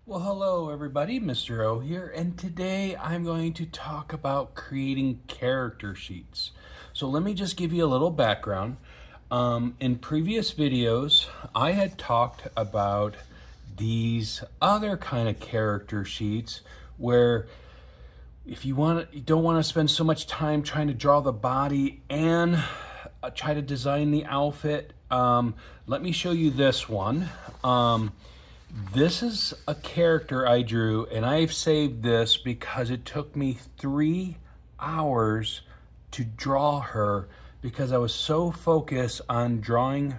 Well, hello everybody, Mr. O here, and today I'm going to talk about creating character sheets. So let me just give you a little background. In previous videos, I had talked about these other kind of character sheets where if you don't want to spend so much time trying to draw the body and try to design the outfit, let me show you this one. This is a character I drew, and I've saved this because it took me 3 hours to draw her because I was so focused on drawing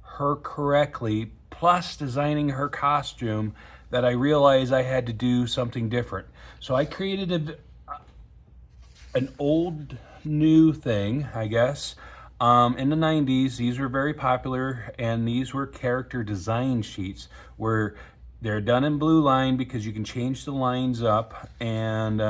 her correctly, plus designing her costume, that I realized I had to do something different. So I created an old new thing, I guess. In the 90s, these were very popular, and these were character design sheets where they're done in blue line because you can change the lines up and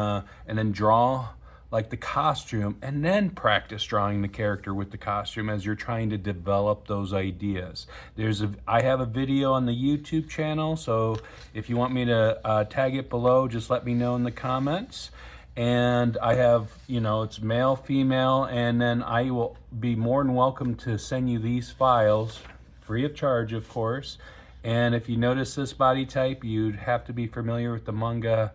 then draw like the costume and then practice drawing the character with the costume as you're trying to develop those ideas. I have a video on the YouTube channel, so if you want me to tag it below, just let me know in the comments. And I have, it's male, female, and then I will be more than welcome to send you these files, free of charge, of course. And if you notice this body type, you'd have to be familiar with the manga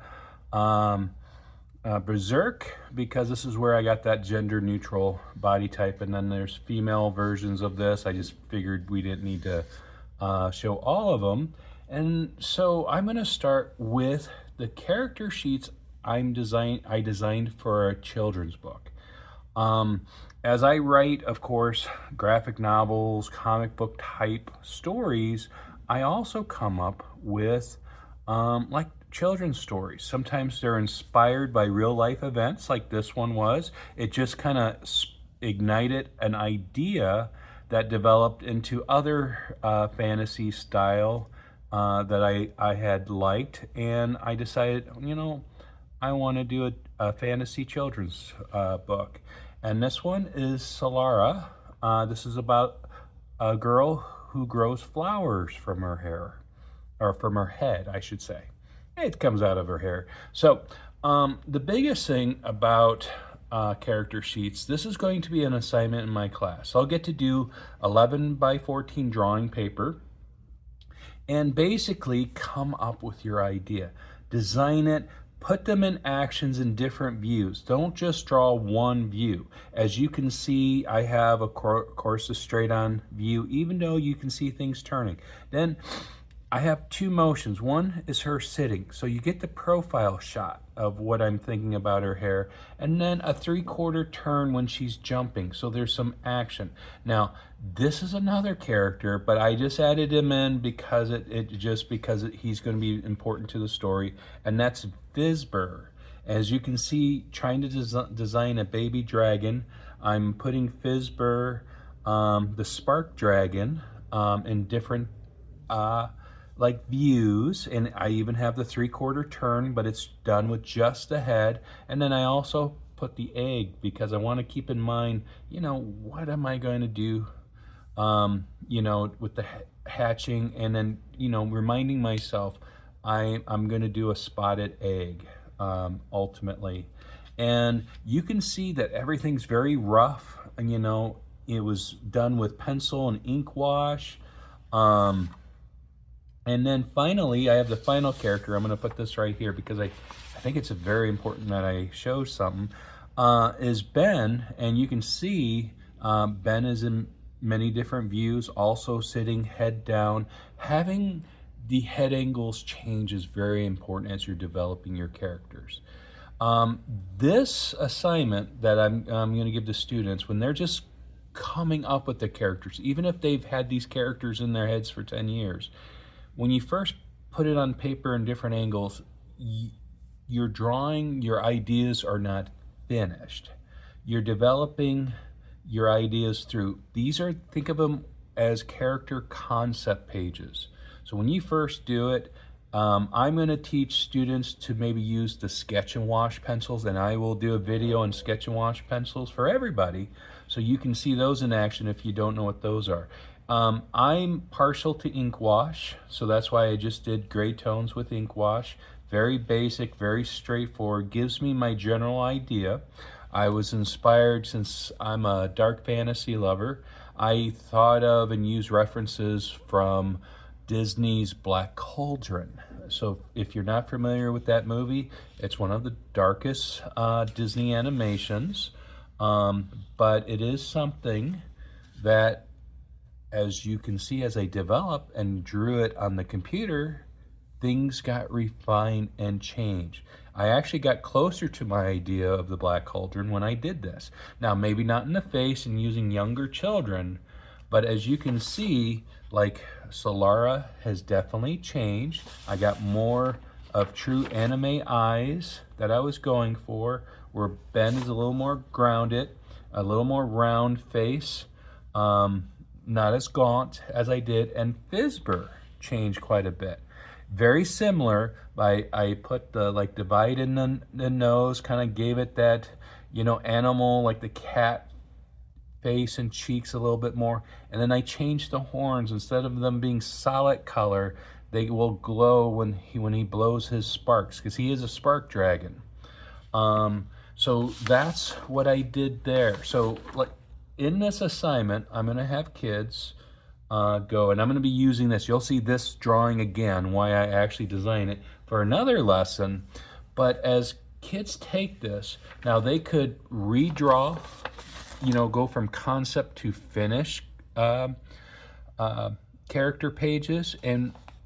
Berserk, because this is where I got that gender neutral body type. And then there's female versions of this. I just figured we didn't need to show all of them. And so I'm going to start with the character sheets I designed for a children's book. As I write, of course, graphic novels, comic book type stories, I also come up with like children's stories. Sometimes they're inspired by real life events, like this one was. It just kind of ignited an idea that developed into other fantasy style that I had liked, and I decided, I want to do a fantasy children's book. And this one is Solara. This is about a girl who grows flowers from her hair, or from her head, I should say. It comes out of her hair. So the biggest thing about character sheets, this is going to be an assignment in my class. I'll get to do 11 by 14 drawing paper and basically come up with your idea. Design it, put them in actions in different views. Don't just draw one view. As you can see, I have, of course, a straight on view, even though you can see things turning. Then I have two motions. One is her sitting, so you get the profile shot of what I'm thinking about her hair, and then a 3/4 turn when she's jumping, so there's some action. Now, this is another character, but I just added him in because he's going to be important to the story, and that's Fizbur. As you can see, trying to design a baby dragon, I'm putting Fizbur, the spark dragon, in different like views, and I even have the 3/4 turn, but it's done with just the head. And then I also put the egg because I want to keep in mind, what am I going to do, with the hatching, and then, reminding myself I'm going to do a spotted egg, ultimately. And you can see that everything's very rough, and it was done with pencil and ink wash. And then finally, I have the final character. I'm going to put this right here because I think it's very important that I show something, is Ben. And you can see Ben is in many different views, also sitting head down. Having the head angles change is very important as you're developing your characters. This assignment that I'm going to give to students, when they're just coming up with the characters, even if they've had these characters in their heads for 10 years, when you first put it on paper in different angles, your drawing, your ideas are not finished. You're developing your ideas through, think of them as character concept pages. So when you first do it, I'm going to teach students to maybe use the sketch and wash pencils, and I will do a video on sketch and wash pencils for everybody So you can see those in action if you don't know what those are. I'm partial to ink wash, so that's why I just did gray tones with ink wash. Very basic, very straightforward, gives me my general idea. I was inspired, since I'm a dark fantasy lover, I thought of and used references from Disney's Black Cauldron. So if you're not familiar with that movie, it's one of the darkest Disney animations, but it is something that, as you can see, as I developed and drew it on the computer, things got refined and changed. I actually got closer to my idea of the Black Cauldron when I did this. Now, maybe not in the face and using younger children, but as you can see, like, Solara has definitely changed. I got more of true anime eyes that I was going for, where Ben is a little more grounded, a little more round face, not as gaunt as I did, and Fizber changed quite a bit. Very similar, but I put the divide in the nose, kind of gave it that, animal, like the cat face and cheeks a little bit more. And then I changed the horns. Instead of them being solid color, they will glow when he blows his sparks, because he is a spark dragon. So that's what I did there. So, like, in this assignment, I'm going to have kids go, and I'm going to be using this. You'll see this drawing again, why I actually designed it for another lesson. But as kids take this, now they could redraw, go from concept to finish character pages,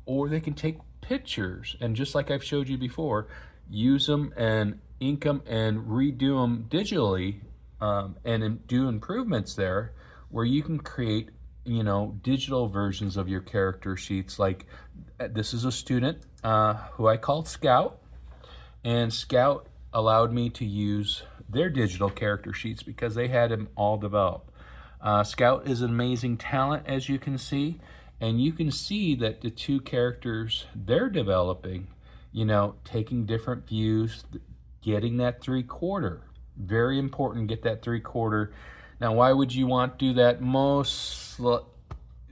or they can take pictures, and just like I've showed you before, use them and ink them and redo them digitally, and do improvements there, where you can create digital versions of your character sheets. Like, this is a student who I called Scout, and Scout allowed me to use their digital character sheets because they had them all developed. Scout is an amazing talent, as you can see, and you can see that the two characters they're developing, taking different views, getting that 3/4. Very important, get that 3/4. Now, why would you want to do that? Most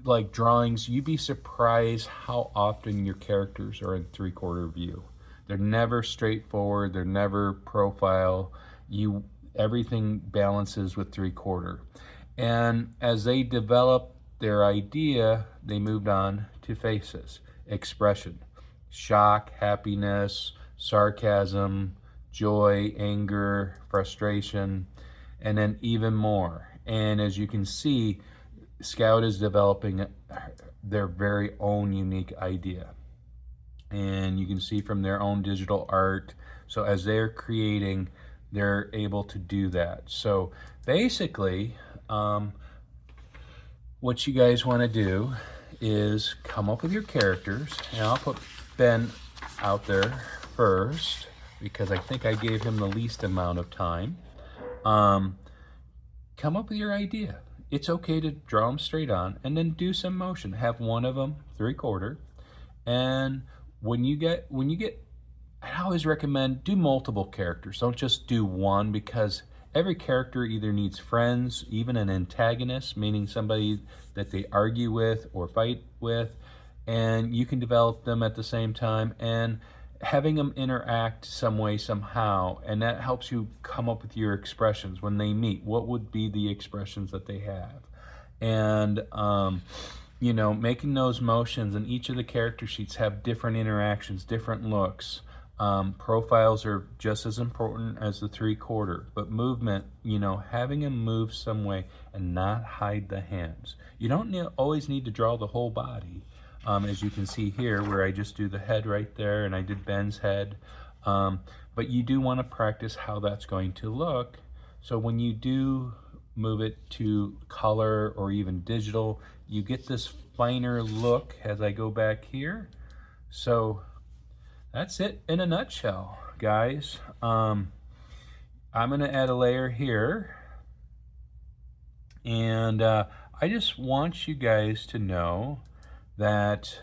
like drawings, you'd be surprised how often your characters are in 3/4 view. They're never straightforward. They're never profile. Everything balances with 3/4. And as they developed their idea, they moved on to faces, expression, shock, happiness, sarcasm, joy, anger, frustration, and then even more. And as you can see, Scout is developing their very own unique idea. And you can see from their own digital art. So as they're creating, they're able to do that. So basically, what you guys want to do is come up with your characters. And I'll put Ben out there first, because I think I gave him the least amount of time. Come up with your idea. It's okay to draw them straight on, and then do some motion. Have one of them 3/4, and when you get, I always recommend do multiple characters. Don't just do one, because every character either needs friends, even an antagonist, meaning somebody that they argue with or fight with, and you can develop them at the same time, and having them interact some way, somehow, and that helps you come up with your expressions when they meet. What would be the expressions that they have? And making those motions, and each of the character sheets have different interactions, different looks. Profiles are just as important as the 3/4, but movement, having them move some way and not hide the hands. You don't always need to draw the whole body. As you can see here, where I just do the head right there, and I did Ben's head. But you do want to practice how that's going to look. So when you do move it to color or even digital, you get this finer look as I go back here. So that's it in a nutshell, guys. I'm going to add a layer here. And I just want you guys to know that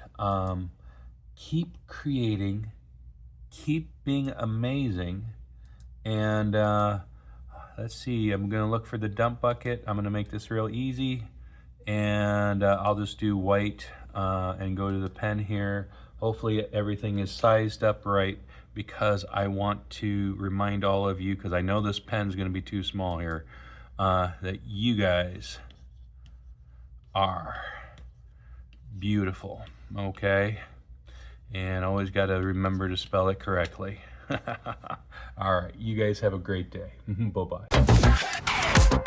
keep creating, keep being amazing, and let's see, I'm gonna look for the dump bucket. I'm gonna make this real easy, and I'll just do white and go to the pen here. Hopefully everything is sized up right, because I want to remind all of you, because I know this pen's gonna be too small here, that you guys are beautiful, okay? And always gotta remember to spell it correctly. All right, you guys have a great day. Bye-bye.